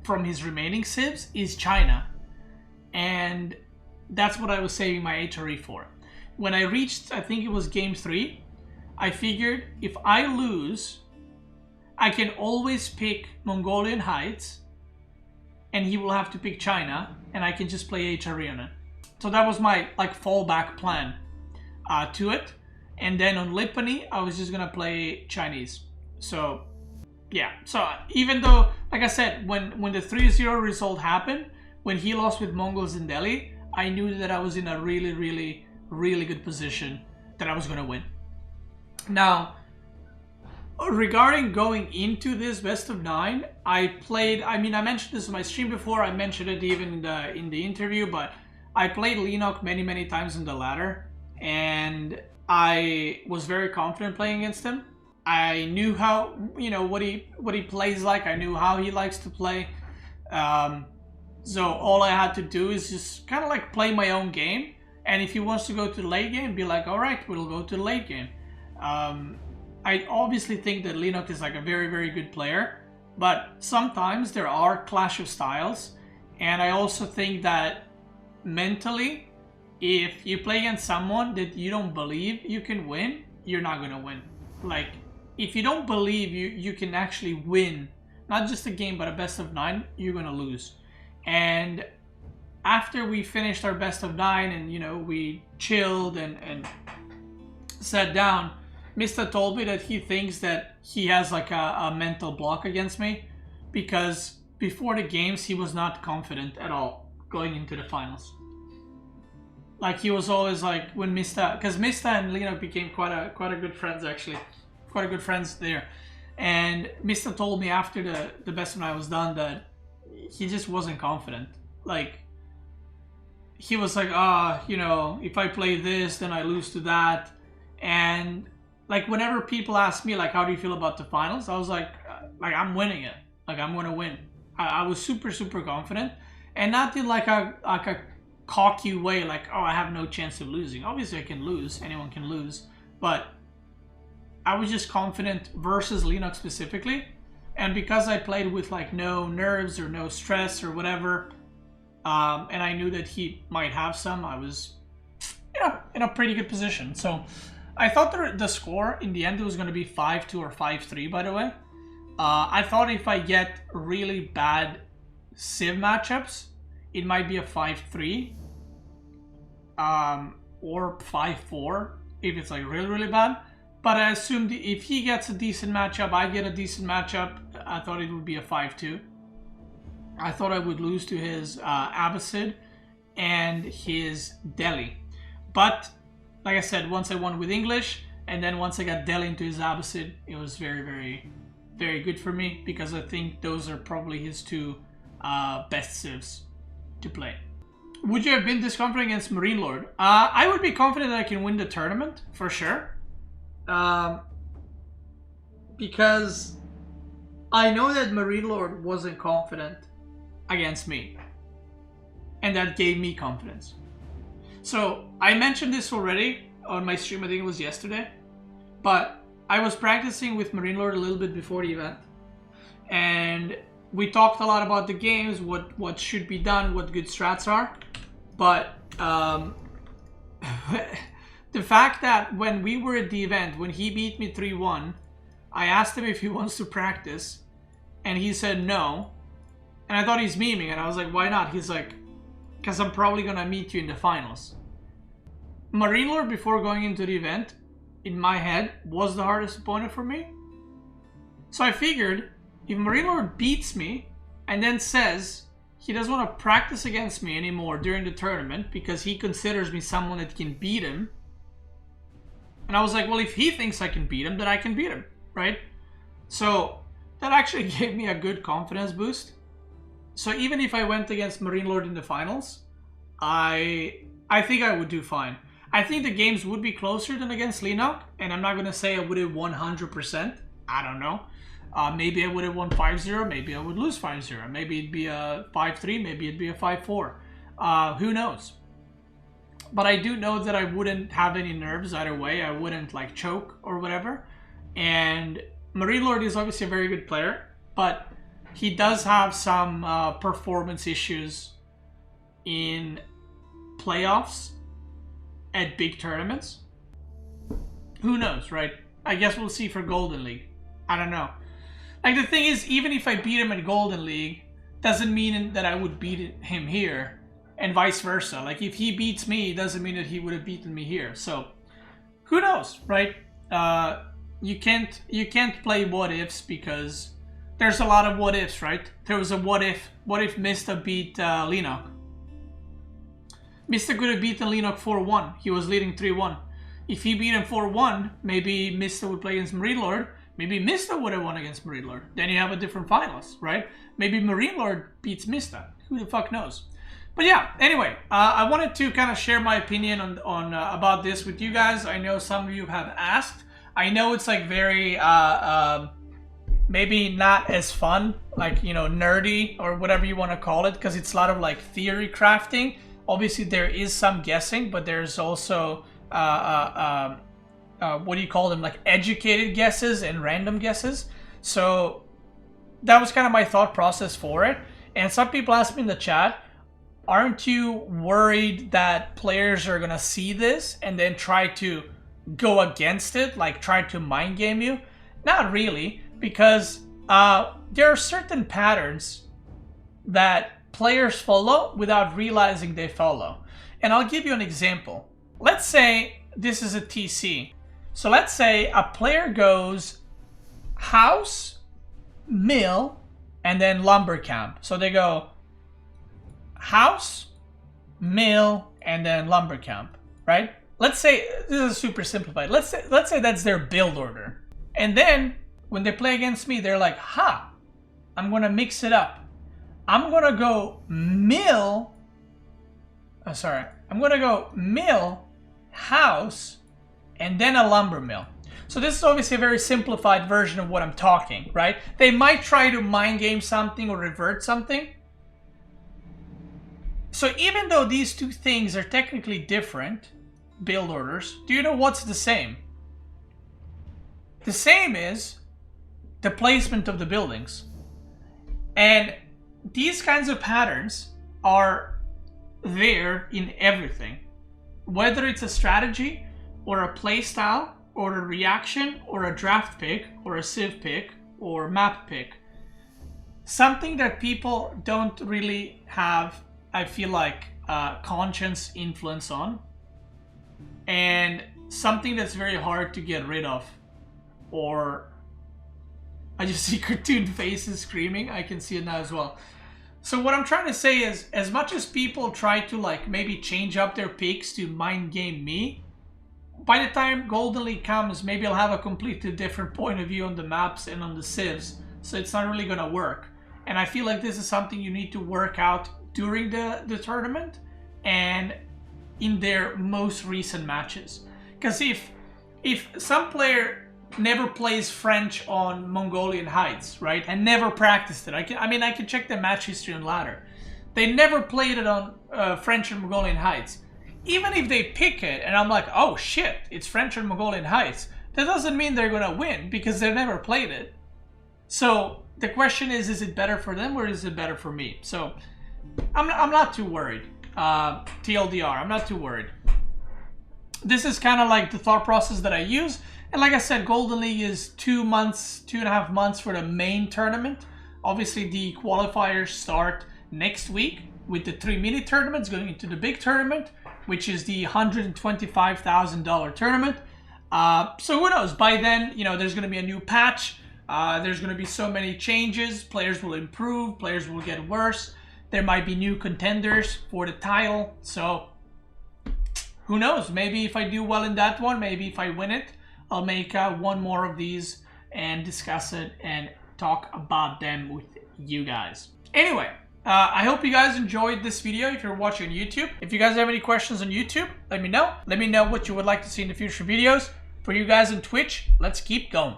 from his remaining civs is China. And that's what I was saving my HRE for. When I reached, I think it was game 3, I figured if I lose, I can always pick Mongolian Heights, and he will have to pick China, and I can just play HRE on it. So that was my like fallback plan to it. And then on Lipany, I was just gonna play Chinese. So yeah, so even though, like I said, when the 3-0 result happened, when he lost with Mongols in Delhi, I knew that I was in a really, really, really good position that I was gonna win. Now, regarding going into this best of 9, I mentioned this in my stream before, I mentioned it even in the interview, but I played Lenock many, many times in the ladder, and I was very confident playing against him. I knew how, what he plays like. I knew how he likes to play. So all I had to do is just kind of like play my own game. And if he wants to go to the late game, be like, all right, we'll go to the late game. I obviously think that Lenock is like a very, very good player, but sometimes there are clash of styles. And I also think that mentally, if you play against someone that you don't believe you can win, you're not going to win. Like, if you don't believe you can actually win, not just a game, but a best of 9, you're going to lose. And after we finished our best of 9 and, we chilled and sat down, Mista told me that he thinks that he has like a mental block against me, because before the games, he was not confident at all going into the finals. Like, he was always like, when Mista, because Mista and Lenock became quite a good friends actually. Quite a good friends there. And Mista told me after the best of 9 was done that he just wasn't confident. Like, he was like, you know, if I play this, then I lose to that. And like whenever people ask me like, how do you feel about the finals? I was like I'm winning it. Like I'm gonna win. I was super confident, and not in like a cocky way, like, oh, I have no chance of losing. Obviously I can lose, anyone can lose, but I was just confident versus Lenock specifically. And because I played with like no nerves or no stress or whatever, and I knew that he might have some, I was, you know, in a pretty good position. So I thought the score in the end was going to be 5-2 or 5-3, by the way. I thought if I get really bad Civ matchups, it might be a 5-3 or 5-4 if it's like really bad. But I assumed if he gets a decent matchup, I get a decent matchup, I thought it would be a 5-2. I thought I would lose to his Abbasid and his Delhi. But like I said, once I won with English, and then once I got Delhi into his Abbasid, it was very good for me, because I think those are probably his two best civs to play. Would you have been this confident against Marine Lord? I would be confident that I can win the tournament, for sure. Because I know that Marine Lord wasn't confident against me, and that gave me confidence. So I mentioned this already on my stream, I think it was yesterday, but I was practicing with Marine Lord a little bit before the event, and we talked a lot about the games, what should be done, what good strats are. But the fact that when we were at the event, when he beat me 3-1, I asked him if he wants to practice, and he said no. And I thought he's memeing, and I was like, why not? He's like, because I'm probably gonna meet you in the finals. Marine Lord, before going into the event, in my head, was the hardest opponent for me. So I figured, if Marine Lord beats me, and then says he doesn't want to practice against me anymore during the tournament, because he considers me someone that can beat him. And I was like, well, if he thinks I can beat him, then I can beat him, right? So that actually gave me a good confidence boost. So even if I went against Marine Lord in the finals, I think I would do fine. I think the games would be closer than against Lenock, and I'm not going to say I would have won 100%. I don't know. Maybe I would have won 5-0, maybe I would lose 5-0. Maybe it'd be a 5-3, maybe it'd be a 5-4. Who knows? But I do know that I wouldn't have any nerves either way. I wouldn't like choke or whatever. And Marine Lord is obviously a very good player, but he does have some performance issues in playoffs at big tournaments. Who knows, right? I guess we'll see for Golden League. I don't know. Like, the thing is, even if I beat him in Golden League, doesn't mean that I would beat him here, and vice versa. Like, if he beats me, it doesn't mean that he would have beaten me here. So, who knows, right? You can't play what ifs, because there's a lot of what ifs, right? There was a what if Mista beat Lenock. Mista could have beaten Lenock 4-1. He was leading 3-1. If he beat him 4-1, maybe Mista would play against Marine Lord. Maybe Mista would have won against Marine Lord. Then you have a different finals, right? Maybe Marine Lord beats Mista. Who the fuck knows? But yeah, anyway, I wanted to kind of share my opinion on about this with you guys. I know some of you have asked. I know it's like very maybe not as fun, like, you know, nerdy or whatever you want to call it, because it's a lot of like theory crafting. Obviously, there is some guessing, but there's also what do you call them? Like educated guesses and random guesses. So that was kind of my thought process for it. And some people asked me in the chat, aren't you worried that players are gonna see this and then try to go against it, like try to mind game you? Not really, because there are certain patterns that players follow without realizing they follow. And I'll give you an example. Let's say this is a TC. So let's say a player goes house, mill, and then lumber camp. So they go house, mill, and then lumber camp, right? Let's say, this is super simplified. Let's say that's their build order. And then when they play against me, they're like, ha, I'm gonna mix it up. I'm gonna go mill sorry. I'm gonna go mill, house, and then a lumber mill. So this is obviously a very simplified version of what I'm talking, right? They might try to mind game something or revert something. So even though these two things are technically different build orders, do you know what's the same? The same is the placement of the buildings. And these kinds of patterns are there in everything. Whether it's a strategy or a playstyle or a reaction or a draft pick or a civ pick or map pick. Something that people don't really have, I feel like, conscious influence on. And something that's very hard to get rid of. Or I just see cartoon faces screaming. I can see it now as well. So what I'm trying to say is, as much as people try to like maybe change up their picks to mind game me, by the time Golden League comes, maybe I'll have a completely different point of view on the maps and on the civs. So it's not really gonna work. And I feel like this is something you need to work out during the tournament and in their most recent matches. Because if some player never plays French on Mongolian Heights, right, and never practiced it, I can check the match history on ladder. They never played it on French and Mongolian Heights. Even if they pick it and I'm like, oh shit, it's French and Mongolian Heights, that doesn't mean they're gonna win because they never played it. So the question is it better for them or is it better for me? So I'm not too worried. TLDR, I'm not too worried. This is kind of like the thought process that I use. And like I said, Golden League is 2.5 months for the main tournament. Obviously, the qualifiers start next week with the 3 mini tournaments going into the big tournament, which is the $125,000 tournament. So who knows? By then, you know, there's going to be a new patch. There's going to be so many changes. Players will improve. Players will get worse. There might be new contenders for the title. So who knows? Maybe if I do well in that one, maybe if I win it, I'll make one more of these and discuss it and talk about them with you guys. Anyway, I hope you guys enjoyed this video if you're watching on YouTube. If you guys have any questions on YouTube, let me know. Let me know what you would like to see in the future videos. For you guys on Twitch, let's keep going.